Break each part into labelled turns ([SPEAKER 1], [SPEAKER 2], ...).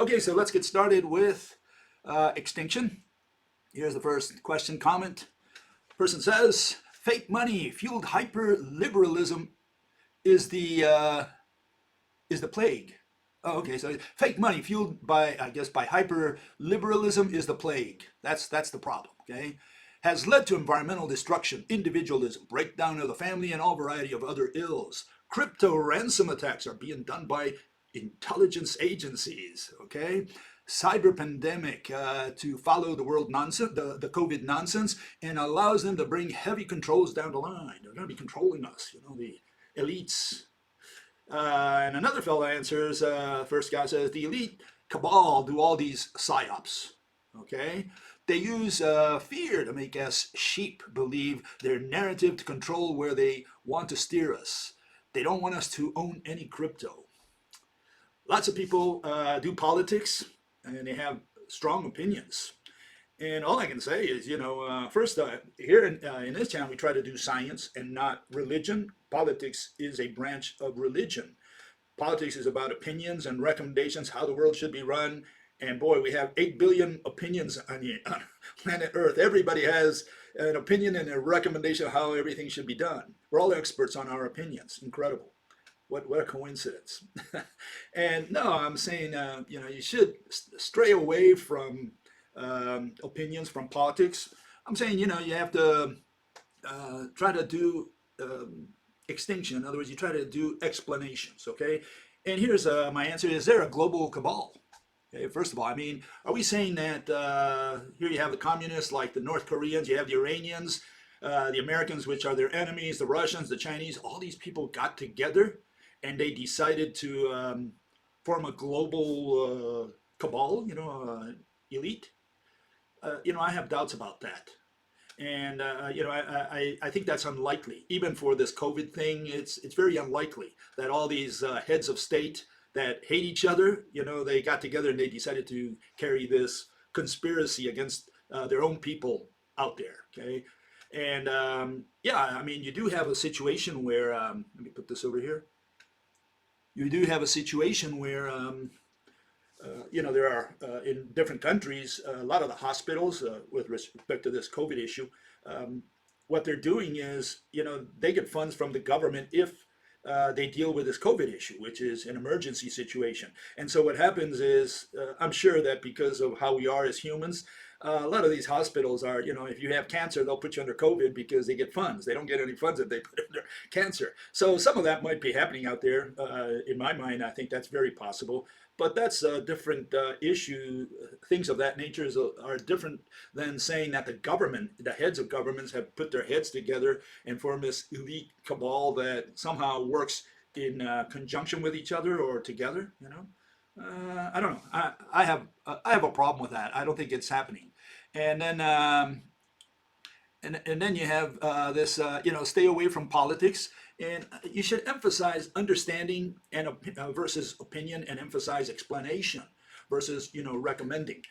[SPEAKER 1] Okay, so let's get started with extinction. Here's the first question comment. Person says, fake money fueled hyper liberalism is the plague. Oh, okay, so fake money fueled by, I guess, by hyper liberalism is the plague. That's the problem. Okay, has led to environmental destruction, individualism, breakdown of the family, and all variety of other ills. Crypto ransom attacks are being done by intelligence agencies. Okay, cyber pandemic to follow the world nonsense, the COVID nonsense, and allows them to bring heavy controls down the line. They're going to be controlling us. You know, the elites. And another fellow answers, first guy says, the elite cabal do all these psyops, okay? They use fear to make us sheep believe their narrative to control where they want to steer us. They don't want us to own any crypto. Lots of people do politics and they have strong opinions. And all I can say is, first, here in this town, we try to do science and not religion. Politics is a branch of religion. Politics is about opinions and recommendations, how the world should be run. And boy, we have 8 billion opinions on planet Earth. Everybody has an opinion and a recommendation of how everything should be done. We're all experts on our opinions. Incredible. What a coincidence. And no, I'm saying, you should stray away from opinions, from politics. I'm saying, you have to try to do extinction. In other words, you try to do explanations, okay? And here's my answer. Is there a global cabal? Okay, first of all, I mean, are we saying that here you have the communists like the North Koreans, you have the Iranians, the Americans, which are their enemies, the Russians, the Chinese, all these people got together and they decided to form a global cabal, elite? I have doubts about that. And, I think that's unlikely. Even for this COVID thing, it's very unlikely that all these heads of state that hate each other, they got together and they decided to carry this conspiracy against their own people out there, okay? And, you do have a situation where, let me put this over here. You do have a situation where, there are in different countries, a lot of the hospitals, with respect to this COVID issue, what they're doing is, they get funds from the government if they deal with this COVID issue, which is an emergency situation. And so what happens is, I'm sure that because of how we are as humans, a lot of these hospitals are, if you have cancer, they'll put you under COVID because they get funds. They don't get any funds if they put under cancer. So some of that might be happening out there. In my mind, I think that's very possible. But that's a different issue. Things of that nature are different than saying that the government, the heads of governments have put their heads together and formed this elite cabal that somehow works in conjunction with each other or together, I don't know. I have a problem with that. I don't think it's happening. And then and then you have this stay away from politics, and you should emphasize understanding and versus opinion, and emphasize explanation versus recommending.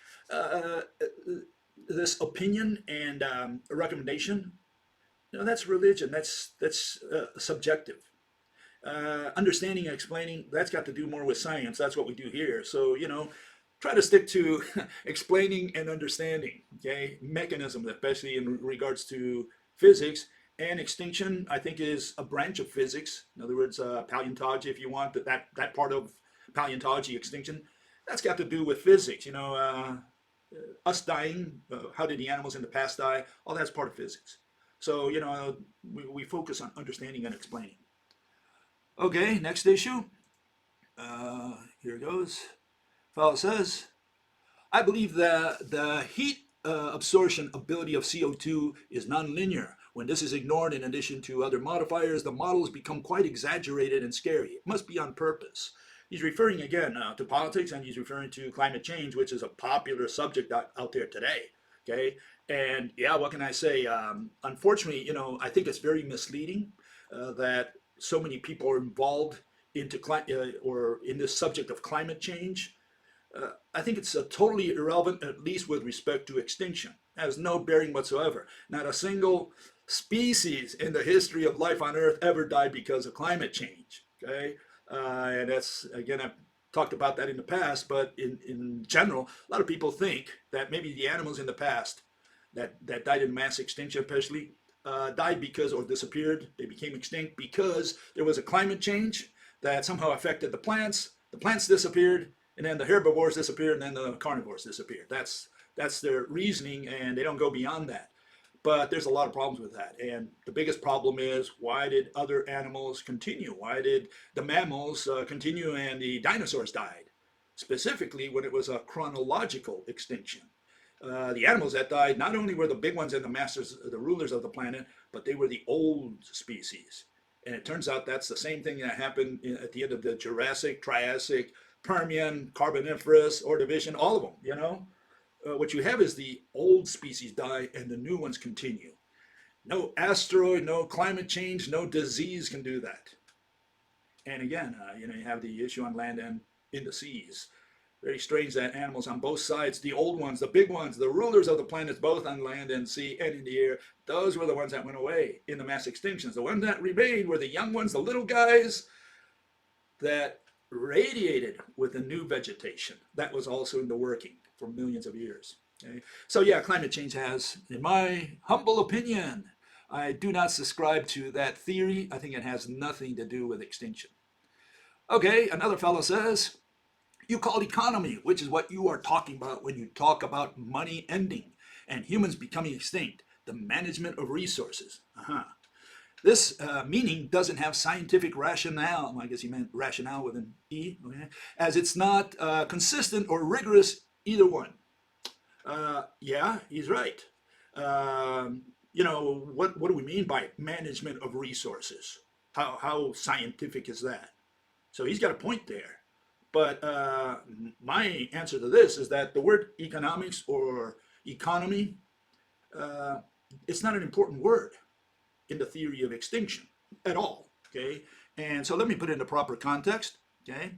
[SPEAKER 1] This opinion and recommendation, that's religion. That's subjective. Understanding and explaining, that's got to do more with science. That's what we do here. So try to stick to explaining and understanding, okay? Mechanisms, especially in regards to physics. And extinction, I think, is a branch of physics. In other words, paleontology, if you want, that part of paleontology, extinction, that's got to do with physics. Us dying, how did the animals in the past die? All that's part of physics. So, we focus on understanding and explaining. Okay, next issue. Here it goes. Fellow says, I believe that the heat absorption ability of CO2 is nonlinear. When this is ignored in addition to other modifiers, the models become quite exaggerated and scary. It must be on purpose. He's referring again to politics, and he's referring to climate change, which is a popular subject out there today. Okay, and yeah, what can I say? Unfortunately, I think it's very misleading that so many people are involved into or in this subject of climate change. I think it's totally irrelevant, at least with respect to extinction. It has no bearing whatsoever. Not a single species in the history of life on Earth ever died because of climate change. Okay, and that's again, talked about that in the past, but in general, a lot of people think that maybe the animals in the past that died in mass extinction, especially, died because or disappeared. They became extinct because there was a climate change that somehow affected the plants. The plants disappeared, and then the herbivores disappeared, and then the carnivores disappeared. That's their reasoning, and they don't go beyond that. But there's a lot of problems with that. And the biggest problem is, why did other animals continue? Why did the mammals continue and the dinosaurs died? Specifically, when it was a chronological extinction. The animals that died not only were the big ones and the masters, the rulers of the planet, but they were the old species. And it turns out that's the same thing that happened at the end of the Jurassic, Triassic, Permian, Carboniferous, Ordovician, all of them, you know. What you have is the old species die and the new ones continue. No asteroid, no climate change, no disease can do that. And again, you have the issue on land and in the seas. Very strange that animals on both sides, the old ones, the big ones, the rulers of the planets, both on land and sea and in the air, those were the ones that went away in the mass extinctions. The ones that remained were the young ones, the little guys that radiated with the new vegetation. That was also in the working for millions of years. Okay? So yeah, climate change has, in my humble opinion, I do not subscribe to that theory. I think it has nothing to do with extinction. Okay, another fellow says, you call economy, which is what you are talking about when you talk about money ending and humans becoming extinct, the management of resources. This meaning doesn't have scientific rationale. I guess he meant rationale with an E, okay? As it's not consistent or rigorous, either one. Yeah, he's right. What do we mean by management of resources? How scientific is that? So he's got a point there. But my answer to this is that the word economics or economy, it's not an important word in the theory of extinction at all, okay? And so let me put it in the proper context, okay?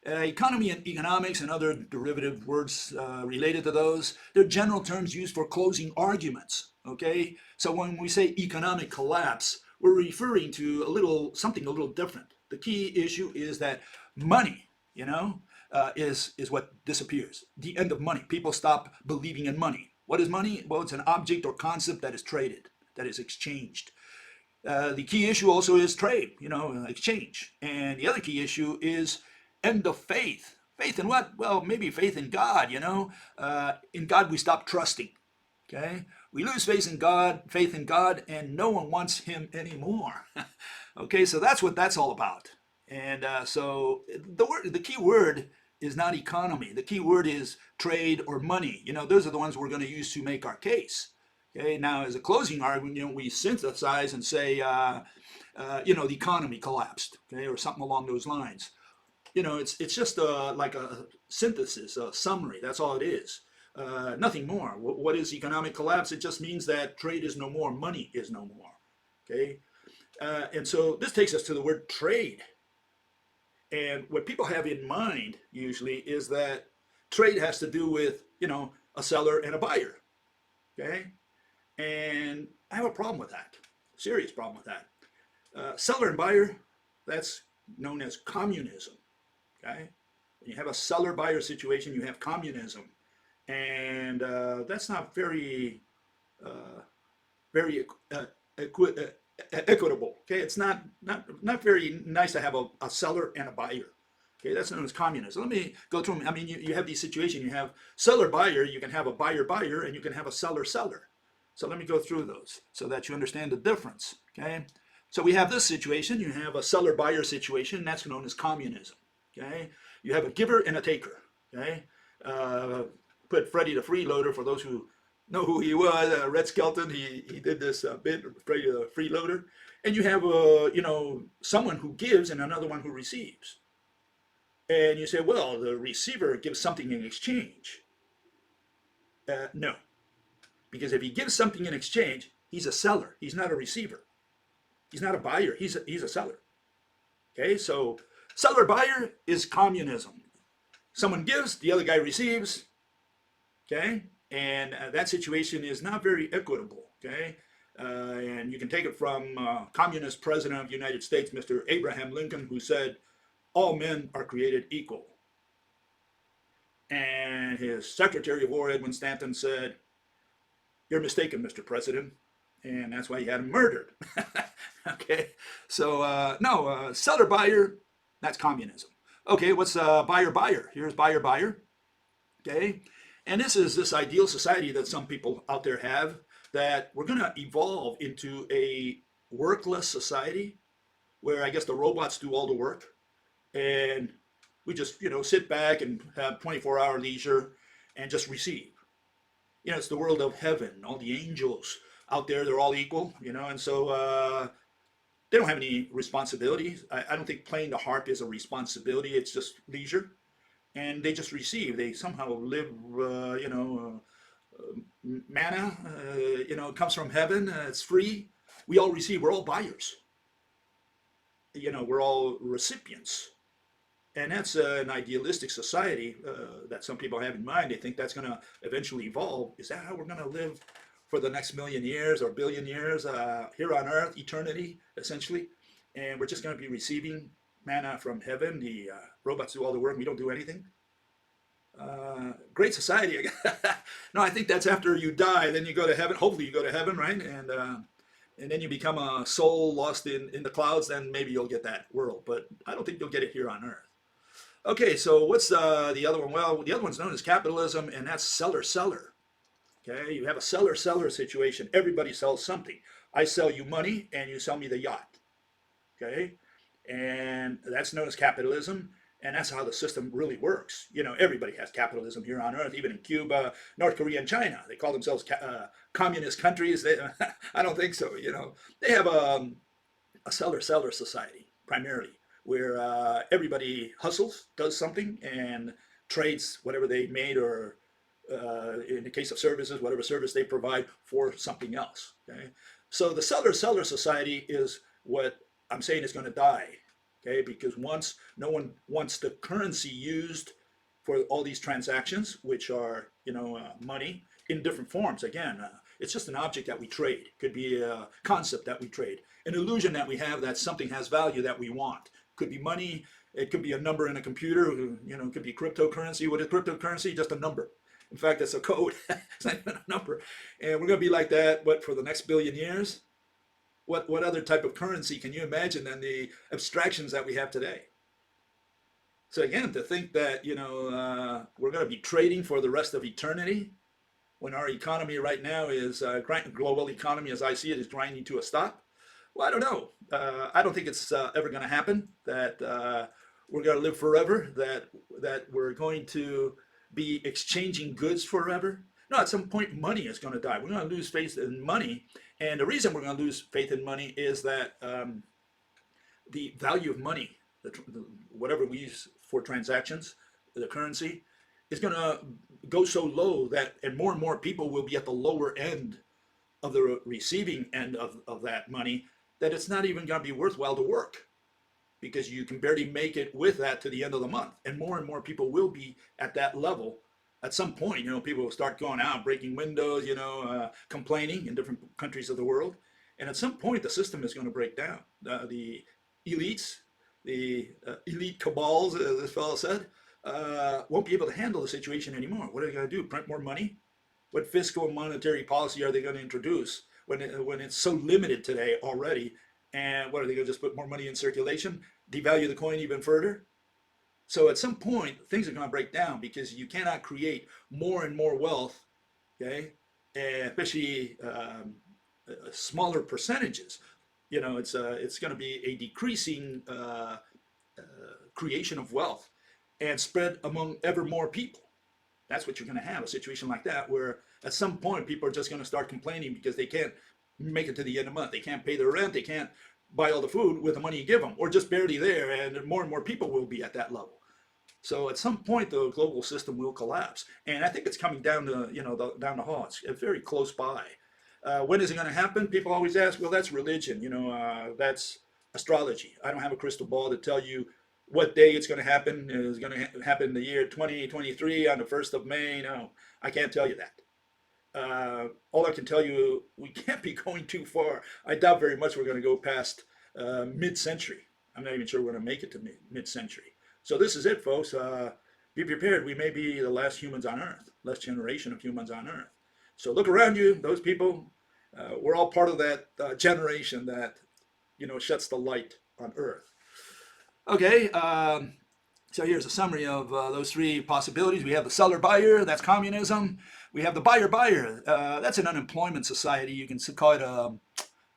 [SPEAKER 1] Economy and economics and other derivative words related to those, they're general terms used for closing arguments, okay? So when we say economic collapse, we're referring to something a little different. The key issue is that money, is what disappears. The end of money. People stop believing in money. What is money? Well, it's an object or concept that is traded, that is exchanged. The key issue also is trade, exchange. And the other key issue is end of faith. Faith in what? Well, maybe faith in God, In God we stop trusting, okay? We lose faith in God, and no one wants him anymore. Okay, so that's what that's all about. And so the key word is not economy. The key word is trade or money. Those are the ones we're going to use to make our case. Okay, now as a closing argument, we synthesize and say, the economy collapsed, okay, or something along those lines. It's just like a synthesis, a summary. That's all it is. Nothing more. What is economic collapse? It just means that trade is no more, money is no more. Okay, and so this takes us to the word trade. And what people have in mind usually is that trade has to do with, a seller and a buyer. Okay? And I have a problem with that. Serious problem with that. Seller and buyer, that's known as communism. Okay? When you have a seller-buyer situation, you have communism. And that's not very equitable. Okay, it's not very nice to have a seller and a buyer. Okay, that's known as communism. Let me go through them. I mean, you have these situations. You have seller-buyer. You can have a buyer-buyer, and you can have a seller-seller. So let me go through those so that you understand the difference. Okay, so we have this situation. You have a seller-buyer situation, and that's known as communism. Okay, you have a giver and a taker. Okay, put Freddie the Freeloader, for those who know who he was, Red Skelton. He did this bit, Freddie the Freeloader. And you have someone who gives and another one who receives. And you say, well, the receiver gives something in exchange. No, because if he gives something in exchange, he's a seller. He's not a receiver. He's not a buyer. He's a seller. Okay, so seller-buyer is communism. Someone gives, the other guy receives. Okay, and that situation is not very equitable. Okay, and you can take it from communist president of the United States, Mr. Abraham Lincoln, who said, all men are created equal. And his Secretary of War, Edwin Stanton, said, "You're mistaken, Mr. President." And that's why he had him murdered. Okay, so no, seller buyer, that's communism. Okay, what's buyer buyer? Here's buyer buyer. Okay, and this is this ideal society that some people out there have, that we're going to evolve into a workless society where I guess the robots do all the work, and we just sit back and have 24-hour leisure and just receive. It's the world of heaven. All the angels out there, they're all equal, and so they don't have any responsibilities. I don't think playing the harp is a responsibility. It's just leisure, and they just receive. They somehow live, manna. It comes from heaven. It's free. We all receive. We're all buyers. We're all recipients. And that's an idealistic society that some people have in mind. They think that's going to eventually evolve. Is that how we're going to live for the next million years or billion years here on earth, eternity, essentially? And we're just going to be receiving manna from heaven. The robots do all the work. We don't do anything. Great society. No, I think that's after you die. Then you go to heaven. Hopefully you go to heaven, right? And then you become a soul lost in the clouds. Then maybe you'll get that world. But I don't think you'll get it here on earth. Okay, so what's the other one? Well, the other one's known as capitalism, and that's seller-seller. Okay, you have a seller-seller situation. Everybody sells something. I sell you money, and you sell me the yacht. Okay, and that's known as capitalism, and that's how the system really works. Everybody has capitalism here on earth, even in Cuba, North Korea, and China. They call themselves communist countries. I don't think so. They have a seller-seller society, primarily, where everybody hustles, does something, and trades whatever they made, or in the case of services, whatever service they provide for something else. Okay, so the seller-seller society is what I'm saying is going to die. Okay, because once no one wants the currency used for all these transactions, which are money in different forms. Again, it's just an object that we trade. It could be a concept that we trade, an illusion that we have that something has value that we want. Could be money. It could be a number in a computer. It could be cryptocurrency. What is cryptocurrency? Just a number. In fact, it's a code. It's not even a number. And we're going to be like that, for the next billion years? What other type of currency can you imagine than the abstractions that we have today? So again, to think that we're going to be trading for the rest of eternity, when our economy right now is global economy, as I see it, is grinding to a stop. Well, I don't know. I don't think it's ever going to happen that we're going to live forever, that we're going to be exchanging goods forever. No, at some point, money is going to die. We're going to lose faith in money. And the reason we're going to lose faith in money is that the value of money, whatever we use for transactions, the currency, is going to go so low and more people will be at the lower end of the receiving end of that money, that it's not even going to be worthwhile to work, because you can barely make it with that to the end of the month. And more people will be at that level. At some point, people will start going out, breaking windows, complaining in different countries of the world. And at some point, the system is going to break down. The elites, the elite cabals, as this fellow said, won't be able to handle the situation anymore. What are they going to do? Print more money? What fiscal and monetary policy are they going to introduce when it's so limited today already? And what are they going to just put more money in circulation? Devalue the coin even further? So at some point, things are going to break down, because you cannot create more and more wealth, okay, and especially smaller percentages. It's going to be a decreasing creation of wealth and spread among ever more people. That's what you're going to have, a situation like that, where at some point people are just going to start complaining because they can't make it to the end of the month. They can't pay their rent. They can't buy all the food with the money you give them, or just barely there, and more people will be at that level. So at some point, the global system will collapse, and I think it's coming down to down the hall. It's very close by. When is it going to happen? People always ask. Well, that's religion. That's astrology. I don't have a crystal ball to tell you what day it's going to happen. It's going to happen in the year 2023 on the 1st of May. No, I can't tell you that. All I can tell you, we can't be going too far. I doubt very much we're going to go past mid-century. I'm not even sure we're going to make it to mid-century. So this is it, folks. Be prepared. We may be the last humans on Earth, last generation of humans on Earth. So look around you. Those people, we're all part of that generation that, shuts the light on Earth. Okay. So here's a summary of those three possibilities. We have the seller-buyer, that's communism. We have the buyer-buyer, that's an unemployment society. You can call it a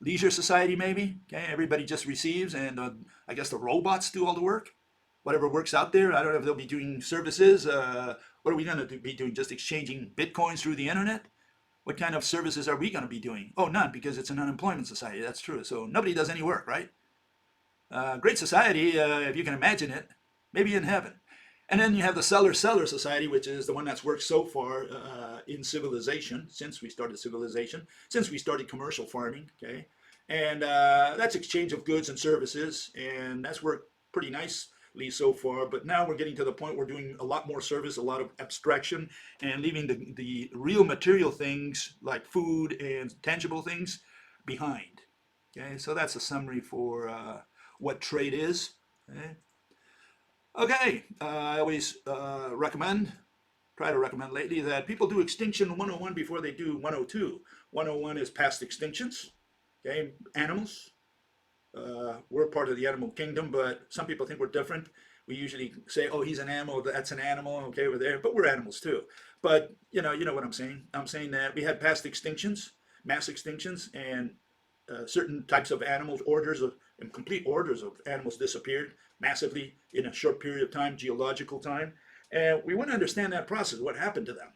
[SPEAKER 1] leisure society, maybe. Okay, everybody just receives, and I guess the robots do all the work. Whatever works out there. I don't know if they'll be doing services. What are we going to be doing? Just exchanging bitcoins through the internet? What kind of services are we going to be doing? Oh, none, because it's an unemployment society. That's true. So nobody does any work, right? Great society, if you can imagine it. Maybe in heaven. And then you have the seller-seller society, which is the one that's worked so far in civilization, since we started civilization, since we started commercial farming, okay? And that's exchange of goods and services, and that's worked pretty nicely so far, but now we're getting to the point we're doing a lot more service, a lot of abstraction, and leaving the real material things like food and tangible things behind, okay? So that's a summary for what trade is, okay? Okay, I always try to recommend lately that people do Extinction 101 before they do 102. 101 is past extinctions, okay, animals. We're part of the animal kingdom, but some people think we're different. We usually say, oh, he's an animal, that's an animal, okay, over there, but we're animals too. But, you know what I'm saying. I'm saying that we had past extinctions, mass extinctions, and certain types of animals, and complete orders of animals disappeared massively in a short period of time, geological time. And we want to understand that process, what happened to them.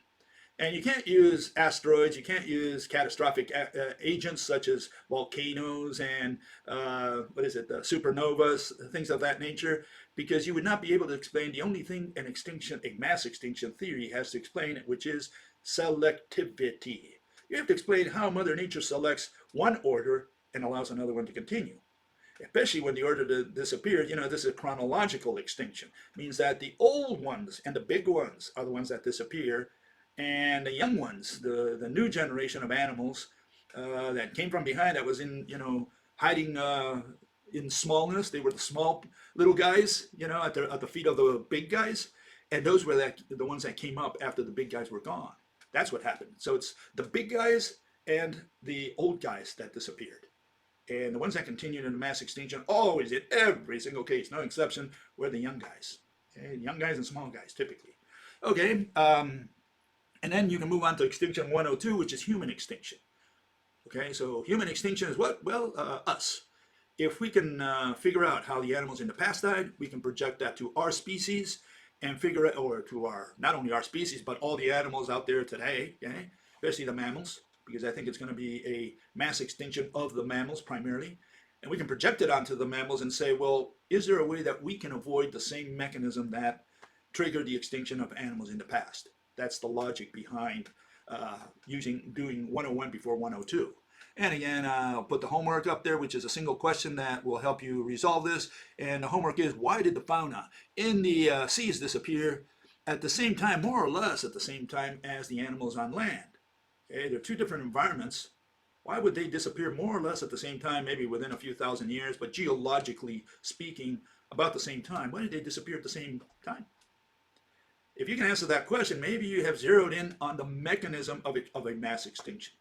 [SPEAKER 1] And you can't use asteroids, you can't use catastrophic agents such as volcanoes and, supernovas, things of that nature, because you would not be able to explain the only thing a mass extinction theory has to explain, which is selectivity. You have to explain how Mother Nature selects one order and allows another one to continue. Especially when the order disappeared, this is a chronological extinction. It means that the old ones and the big ones are the ones that disappear, and the young ones, the new generation of animals that came from behind, that was hiding in smallness. They were the small little guys, at the feet of the big guys, and those were the ones that came up after the big guys were gone. That's what happened. So it's the big guys and the old guys that disappeared. And the ones that continued in the mass extinction, always in every single case, no exception, were the young guys. Okay? Young guys and small guys, typically. Okay, and then you can move on to Extinction 102, which is human extinction. Okay, so human extinction is what? Well, us. If we can figure out how the animals in the past died, we can project that to our species and figure it, or to not only our species, but all the animals out there today, okay? Especially the mammals, because I think it's going to be a mass extinction of the mammals primarily. And we can project it onto the mammals and say, well, is there a way that we can avoid the same mechanism that triggered the extinction of animals in the past? That's the logic behind doing 101 before 102. And again, I'll put the homework up there, which is a single question that will help you resolve this. And the homework is, why did the fauna in the seas disappear at the same time, more or less at the same time as the animals on land? Okay, they're two different environments. Why would they disappear more or less at the same time, maybe within a few thousand years, but geologically speaking, about the same time? Why did they disappear at the same time? If you can answer that question, maybe you have zeroed in on the mechanism of a mass extinction.